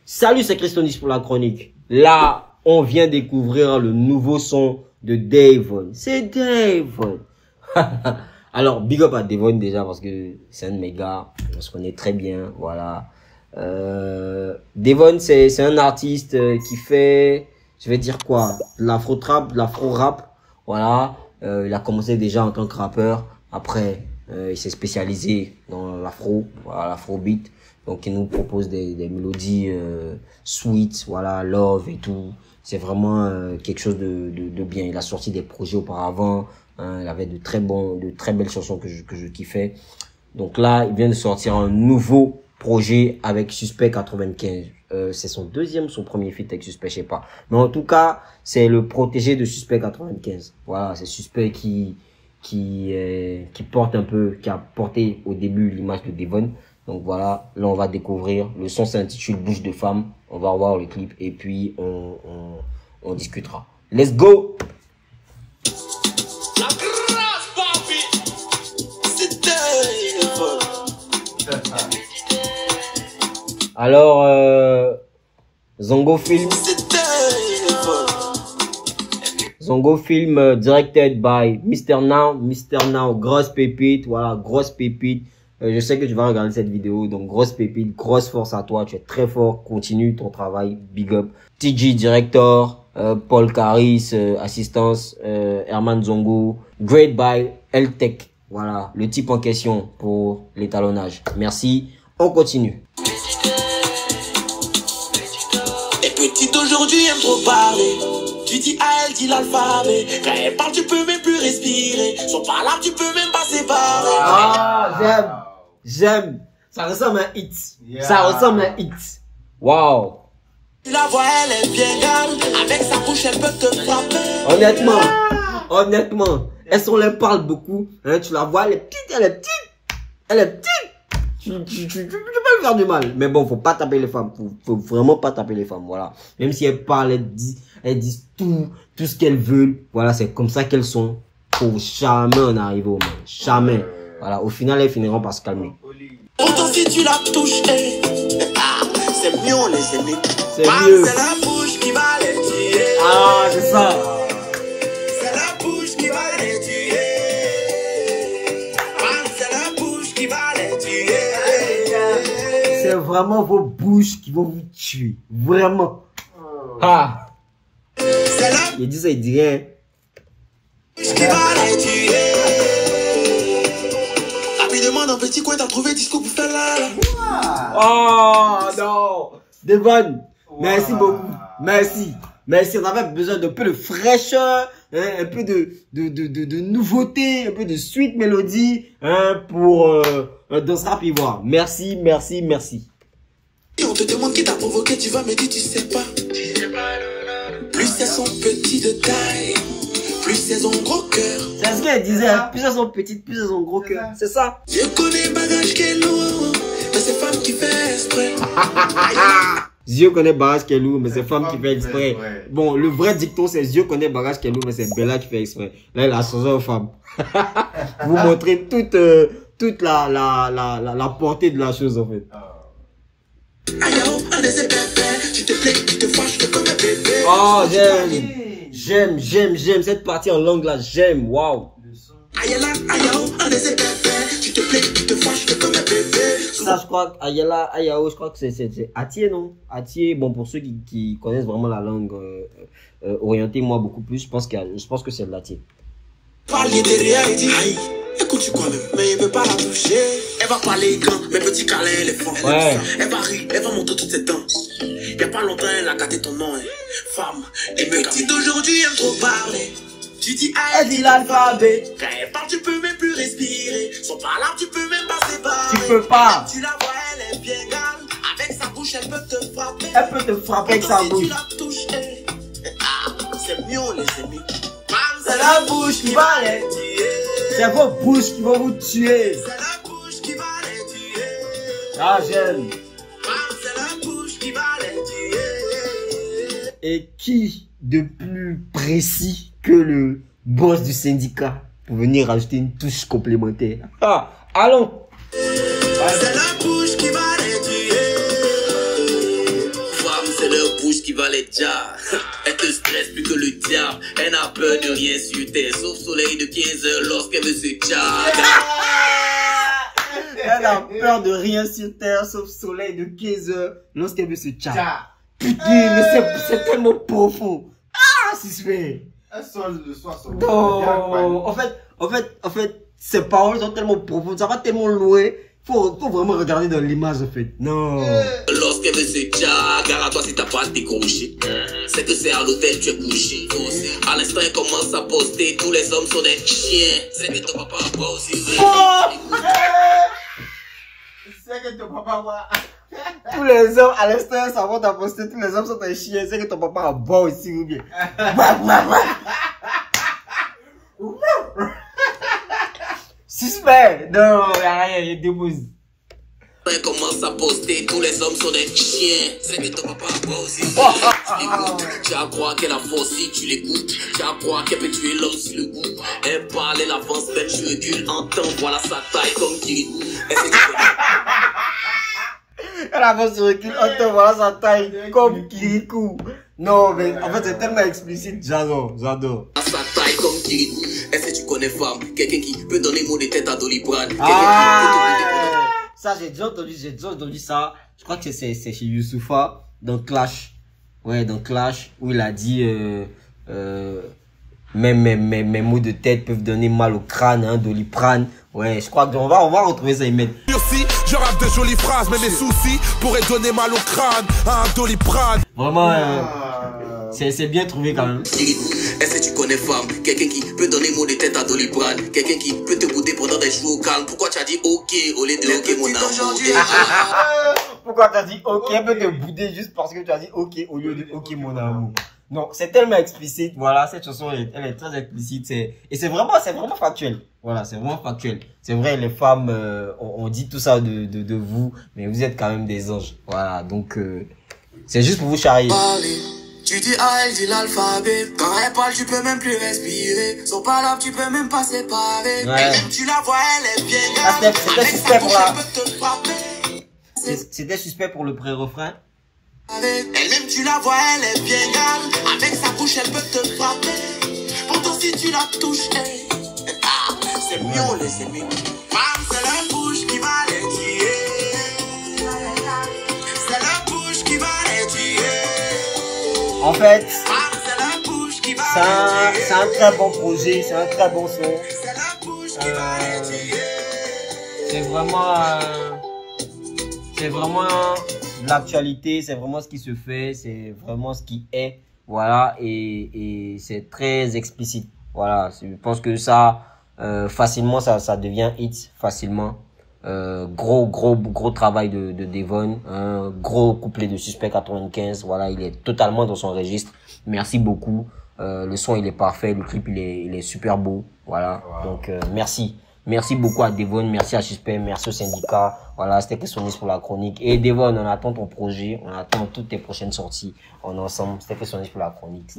Salut, c'est Christonis pour la chronique. Là, on vient découvrir le nouveau son de Devon. C'est Devon. Alors, big up à Devon déjà parce que c'est un de mes gars. On se connaît très bien, voilà. Devon, c'est un artiste qui fait, je vais dire quoi, de l'afro-trap, de l'afro-rap. Voilà. Il a commencé déjà en tant que rappeur. Après, il s'est spécialisé dans l'afro, voilà, l'afro-beat. Donc, il nous propose des mélodies sweet, voilà, love et tout. C'est vraiment quelque chose de bien. Il a sorti des projets auparavant. Hein, il avait de très belles chansons que je kiffais. Donc là, il vient de sortir un nouveau projet avec Suspect 95. C'est son deuxième, son premier feat avec Suspect, je sais pas. Mais en tout cas, c'est le protégé de Suspect 95. Voilà, c'est Suspect qui porte un peu, qui a porté au début l'image de Devon. Donc voilà, là on va découvrir. Le son s'intitule Bouche de femme. On va revoir le clip et puis on discutera. Let's go! La grâce, papi! C'est Devon! Alors, Zongo Film directed by Mr. Now, grosse pépite, voilà, grosse pépite. Je sais que tu vas regarder cette vidéo, donc grosse pépite, grosse force à toi, tu es très fort, continue ton travail, big up. TG director, Paul Caris, assistance, Herman Zongo, great by L-Tech, voilà, le type en question pour l'étalonnage. Merci, on continue. Les petites d'aujourd'hui aiment trop parler. Tu dis à elle, dis l'alphabet. Quand elle parle, tu peux même plus respirer. Son parlable, tu peux même pas séparer. Ah, j'aime. Ça ressemble à un hit. Yeah. Ça ressemble à un hit. Wow. Tu la vois, elle est bien gale. Avec sa bouche, elle peut te frapper. Honnêtement, elle parle beaucoup. Hein, tu la vois, elle est petite. Tu peux lui faire du mal. Mais bon, faut pas taper les femmes. Faut vraiment pas taper les femmes. Voilà. Même si elles parlent, elles disent tout ce qu'elles veulent. Voilà, c'est comme ça qu'elles sont. Pour jamais en arriver au monde. Jamais. Voilà, au final, elles finiront par se calmer. Pourtant, si tu la touches, c'est mieux, on les aime. C'est mieux. C'est la bouche qui va les tuer. Ah, c'est ça. C'est la bouche qui va les tuer. C'est la bouche qui va les tuer. C'est vraiment vos bouches qui vont vous tuer. Vraiment. Ah. Il dit ça, il dit rien. Qui va les tuer. Rapidement dans petit coin, t'as trouvé disco pour faire là. Oh non. Devon, merci beaucoup. Merci. On avait besoin d'un peu de fraîcheur, hein, un peu de nouveauté, un peu de sweet mélodie, hein, pour dans ce rap ivoire. Merci. Et on te demande qui t'a provoqué, tu vas me dire tu sais pas. Plus elles sont petites de taille, plus elles ont gros cœur. C'est ce qu'elle disait, hein? Plus elles sont petites, plus elles ont gros cœur. C'est ça. Je connais bagage qui est lourd, mais c'est femme qui fait exprès. Dieu connaît barrage qui est lourd, mais c'est femme qui fait exprès. Ouais. Bon, le vrai dicton, c'est Dieu connaît barrage qui est lourd, mais c'est Bella qui fait exprès. Là, il a changé aux femmes. Vous montrez toute la portée de la chose, en fait. Oh, j'aime cette partie en langue là, j'aime, waouh. Ça, je crois, Ayala, Ayao, je crois que c'est Atié, non? Atié, bon, pour ceux qui connaissent vraiment la langue orientée, moi beaucoup plus, je pense que c'est de l'Atié. Parler derrière, il dit, aïe, écoute, tu crois même, mais il veut pas la toucher. Elle va parler grand, mes petits câlins, les fonds. Ouais. Elle va rire, elle va montrer toutes ses dents. Y a pas longtemps, elle a gâté ton nom, hein. Femme, les petits d'aujourd'hui aiment trop parler. Tu dis, elle dit l'alphabet. Quand elle parle, tu peux même plus respirer. Son parlable, tu peux même pas séparer. Tu peux pas. Tu la vois, elle est bien gale. Avec sa bouche, elle peut te frapper. Elle peut te frapper avec sa bouche. Si tu la touches, c'est mieux, on les aime. C'est la bouche qui va les tuer. C'est vos bouches qui vont vous tuer. C'est la bouche qui va les tuer. Ah, j'aime. C'est la bouche qui va les tuer. Et qui de plus précis que le boss du syndicat pour venir rajouter une touche complémentaire? Ah, allons. C'est la bouche qui va les tuer. Femme, c'est leur bouche qui va les dire. Elle te stresse plus que le diable. Elle n'a peur de rien sur terre, sauf soleil de 15 heures lorsqu'elle veut se tchag. Elle a peur de rien sur terre, sauf soleil de 15 heures lorsqu'elle veut se tchag. Putain, mais c'est tellement profond. Ah, suspect. Un sol de soir sur Non, en fait, ces paroles sont tellement profondes, ça va tellement loin. Faut vraiment regarder dans l'image, en fait. Non. Lorsqu'elle veut se tchag, à toi si t'as pas décroché. C'est que c'est à l'hôtel tu es couché. À l'instant, elle commence à poster. Tous les hommes sont des chiens. C'est que ton papa a pas aussi. C'est que ton papa va. Tous les hommes, à l'instant, ça va poster. Tous les hommes sont des chiens. C'est que ton papa a boit aussi, ou bien. Suspect! Non, y'a rien, il dépose. Elle commence à poster, tous les hommes sont des chiens. C'est que ton papa a pas aussi. Tu l'écoutes, tu vas croire qu'elle a force si tu l'écoutes. Tu vas croire qu'elle peut tuer l'homme sur le goût. Elle parle, elle avance, même tu recules. Entends, voilà sa taille comme Kirikou. Elle avance sur recul, entends, voilà sa taille comme Kirikou. Non, mais en fait, c'est tellement explicite, j'adore. Sa taille comme Kirikou. Est-ce que tu connais femme? Quelqu'un qui peut donner mot de tête à Doliprane. Ça, j'ai déjà entendu ça. Je crois que c'est chez Youssoupha, dans Clash. Ouais, dans Clash, où il a dit, mes mots de tête peuvent donner mal au crâne, hein, Doliprane. Ouais, je crois qu'on va retrouver ça, Ahmed. Aussi, je rappe de jolies phrases, mais mes soucis pourraient donner mal au crâne à un Doliprane. Vraiment, c'est bien trouvé quand même. Est-ce que tu connais femme? Quelqu'un qui peut donner mot de tête à Doliprane. Quelqu'un qui peut te bouder pendant des jours au calme. Pourquoi tu as dit ok au lieu de ok mon amour? Pourquoi tu as dit ok? Elle peut te bouder juste parce que tu as dit ok au lieu de ok mon amour. Non, c'est tellement explicite. Voilà, cette chanson, elle est très explicite. Et c'est vraiment factuel. Voilà, c'est vraiment factuel. C'est vrai, les femmes, on dit tout ça de vous, mais vous êtes quand même des anges. Voilà, donc c'est juste pour vous charrier. Tu dis A, elle dit l'alphabet. Quand elle parle, tu peux même plus respirer. Son palabres, tu peux même pas séparer. Ouais. Elle, tu la vois, elle est bien grave. C'était suspect pour C'était suspect pour le pré-refrain. Elle-même, tu la vois, elle est bien grave. Avec sa bouche, elle peut te frapper. Pourtant, si tu la touches, hey. C'est mieux, c'est mieux. Femme, c'est la bouche qui va les tuer. C'est la bouche qui va les tuer. En fait, Femme, c'est la bouche qui va c'est un très bon projet, c'est un très bon son. C'est la bouche qui va les tuer. C'est vraiment l'actualité, c'est vraiment ce qui se fait, c'est vraiment ce qui est, voilà, et c'est très explicite, voilà. Je pense que ça, facilement, ça devient hit facilement. Gros travail de Devon, un gros couplet de Suspect 95, voilà, il est totalement dans son registre. Merci beaucoup. Le son il est parfait, le clip il est super beau, voilà. Wow. Donc merci beaucoup à Devon, merci à Suspect, merci au syndicat. Voilà, c'était Questionnis pour la chronique. Et Devon, on attend ton projet, on attend toutes tes prochaines sorties. On est ensemble, c'était Questionnis pour la chronique.